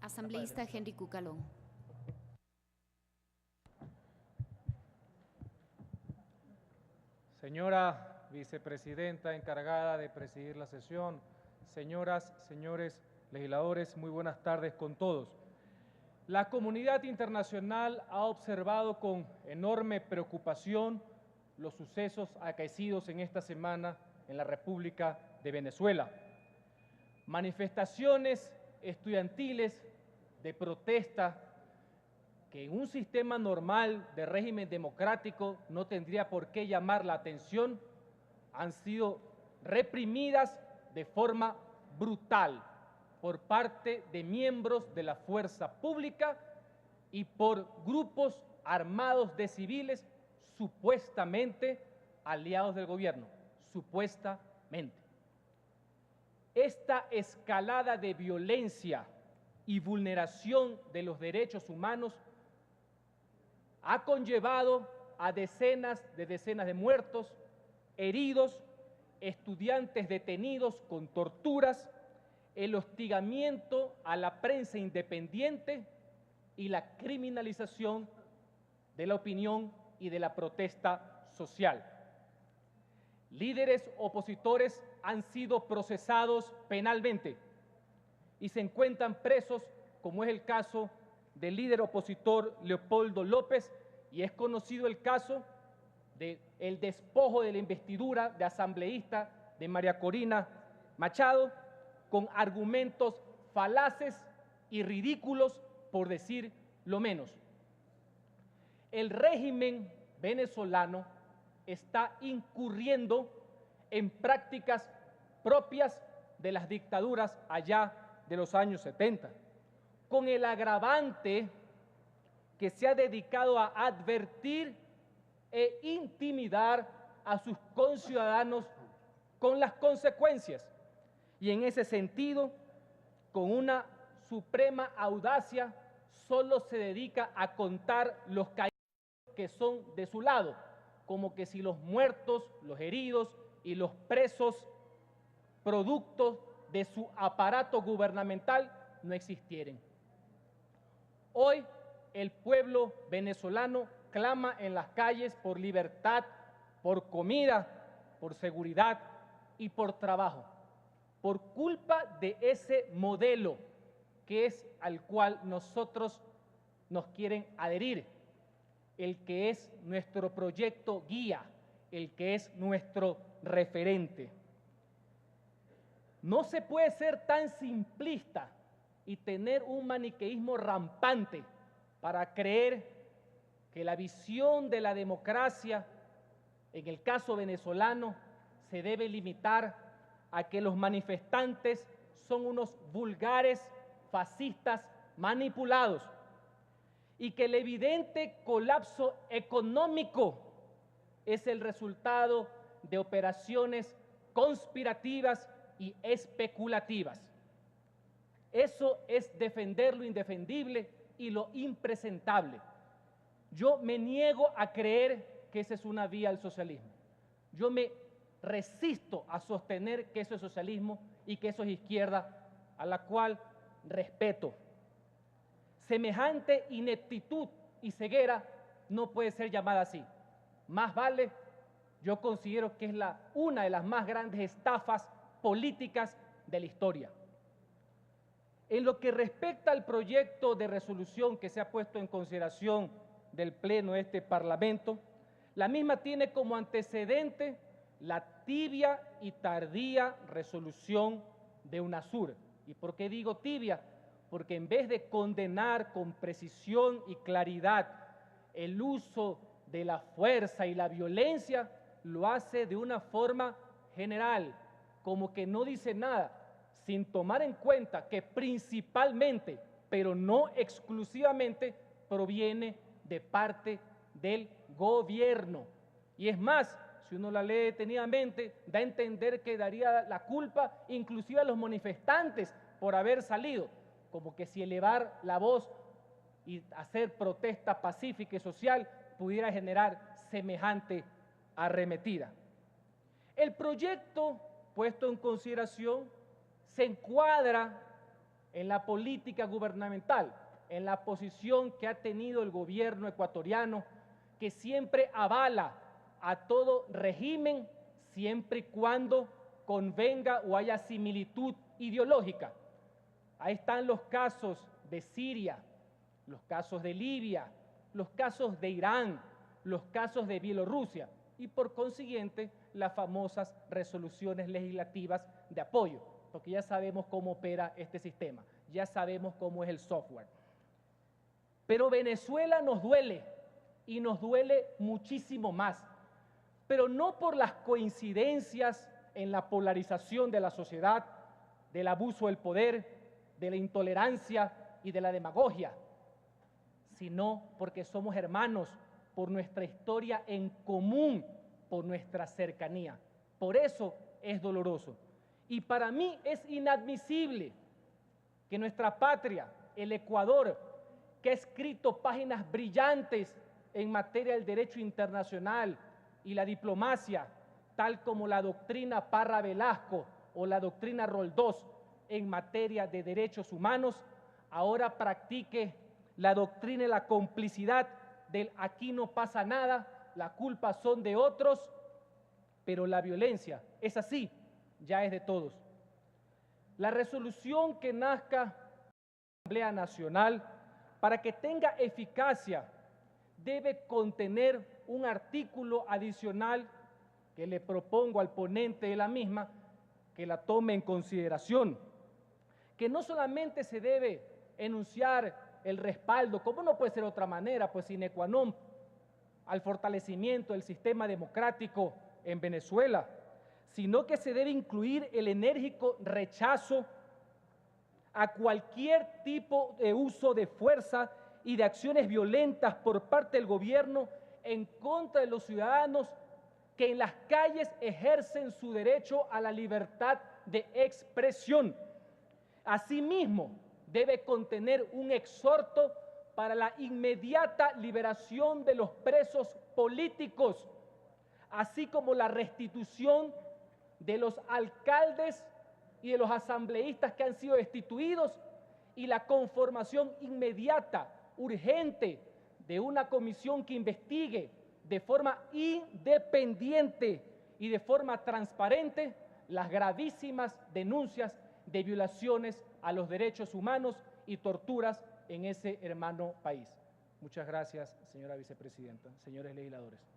Asambleísta Henry Cucalón. Señora vicepresidenta encargada de presidir la sesión, señoras, señores legisladores, muy buenas tardes con todos. La comunidad internacional ha observado con enorme preocupación los sucesos acaecidos en esta semana en la República de Venezuela. Manifestaciones estudiantiles de protesta que en un sistema normal de régimen democrático no tendría por qué llamar la atención, han sido reprimidas de forma brutal por parte de miembros de la fuerza pública y por grupos armados de civiles supuestamente aliados del gobierno, supuestamente. Esta escalada de violencia y vulneración de los derechos humanos ha conllevado a decenas de muertos, heridos, estudiantes detenidos con torturas, el hostigamiento a la prensa independiente y la criminalización de la opinión y de la protesta social. Líderes opositores han sido procesados penalmente y se encuentran presos, como es el caso del líder opositor Leopoldo López, y es conocido el caso del despojo de la investidura de asambleísta de María Corina Machado, con argumentos falaces y ridículos, por decir lo menos. El régimen venezolano está incurriendo en prácticas propias de las dictaduras allá de los años 70, con el agravante que se ha dedicado a advertir e intimidar a sus conciudadanos con las consecuencias, y en ese sentido, con una suprema audacia, solo se dedica a contar los caídos que son de su lado, como que si los muertos, los heridos y los presos, productos de su aparato gubernamental, no existieran. Hoy el pueblo venezolano clama en las calles por libertad, por comida, por seguridad y por trabajo, por culpa de ese modelo que es al cual nosotros nos quieren adherir, el que es nuestro proyecto guía, el que es nuestro referente. No se puede ser tan simplista y tener un maniqueísmo rampante para creer que la visión de la democracia, en el caso venezolano, se debe limitar a que los manifestantes son unos vulgares fascistas manipulados y que el evidente colapso económico es el resultado de operaciones conspirativas y especulativas. Eso es defender lo indefendible y lo impresentable. Yo me niego a creer que esa es una vía al socialismo. Yo me resisto a sostener que eso es socialismo y que eso es izquierda, a la cual respeto. Semejante ineptitud y ceguera no puede ser llamada así. Más vale, yo considero que es una de las más grandes estafas políticas de la historia. En lo que respecta al proyecto de resolución que se ha puesto en consideración del Pleno de este Parlamento, la misma tiene como antecedente la tibia y tardía resolución de UNASUR. ¿Y por qué digo tibia? Porque en vez de condenar con precisión y claridad el uso de la fuerza y la violencia, lo hace de una forma general, como que no dice nada, sin tomar en cuenta que principalmente, pero no exclusivamente, proviene de parte del gobierno. Y es más, si uno la lee detenidamente, da a entender que daría la culpa inclusive a los manifestantes por haber salido, como que si elevar la voz y hacer protesta pacífica y social pudiera generar semejante arremetida. El proyecto puesto en consideración se encuadra en la política gubernamental, en la posición que ha tenido el gobierno ecuatoriano, que siempre avala a todo régimen siempre y cuando convenga o haya similitud ideológica. Ahí están los casos de Siria, los casos de Libia, los casos de Irán, los casos de Bielorrusia y por consiguiente las famosas resoluciones legislativas de apoyo, porque ya sabemos cómo opera este sistema, ya sabemos cómo es el software. Pero Venezuela nos duele y nos duele muchísimo más, pero no por las coincidencias en la polarización de la sociedad, del abuso del poder, de la intolerancia y de la demagogia, sino porque somos hermanos por nuestra historia en común, por nuestra cercanía. Por eso es doloroso. Y para mí es inadmisible que nuestra patria, el Ecuador, que ha escrito páginas brillantes en materia del derecho internacional y la diplomacia, tal como la doctrina Parra Velasco o la doctrina Roldós en materia de derechos humanos, ahora practique la doctrina y la complicidad del aquí no pasa nada, la culpa son de otros, pero la violencia es así, ya es de todos. La resolución que nazca en la Asamblea Nacional, para que tenga eficacia, debe contener un artículo adicional que le propongo al ponente de la misma que la tome en consideración, que no solamente se debe enunciar el respaldo, como no puede ser de otra manera, pues sine qua non, al fortalecimiento del sistema democrático en Venezuela, sino que se debe incluir el enérgico rechazo a cualquier tipo de uso de fuerza y de acciones violentas por parte del gobierno en contra de los ciudadanos que en las calles ejercen su derecho a la libertad de expresión. Asimismo, debe contener un exhorto para la inmediata liberación de los presos políticos, así como la restitución de los alcaldes y de los asambleístas que han sido destituidos y la conformación inmediata, urgente, de una comisión que investigue de forma independiente y de forma transparente las gravísimas denuncias de violaciones a los derechos humanos y torturas en ese hermano país. Muchas gracias, señora vicepresidenta, señores legisladores.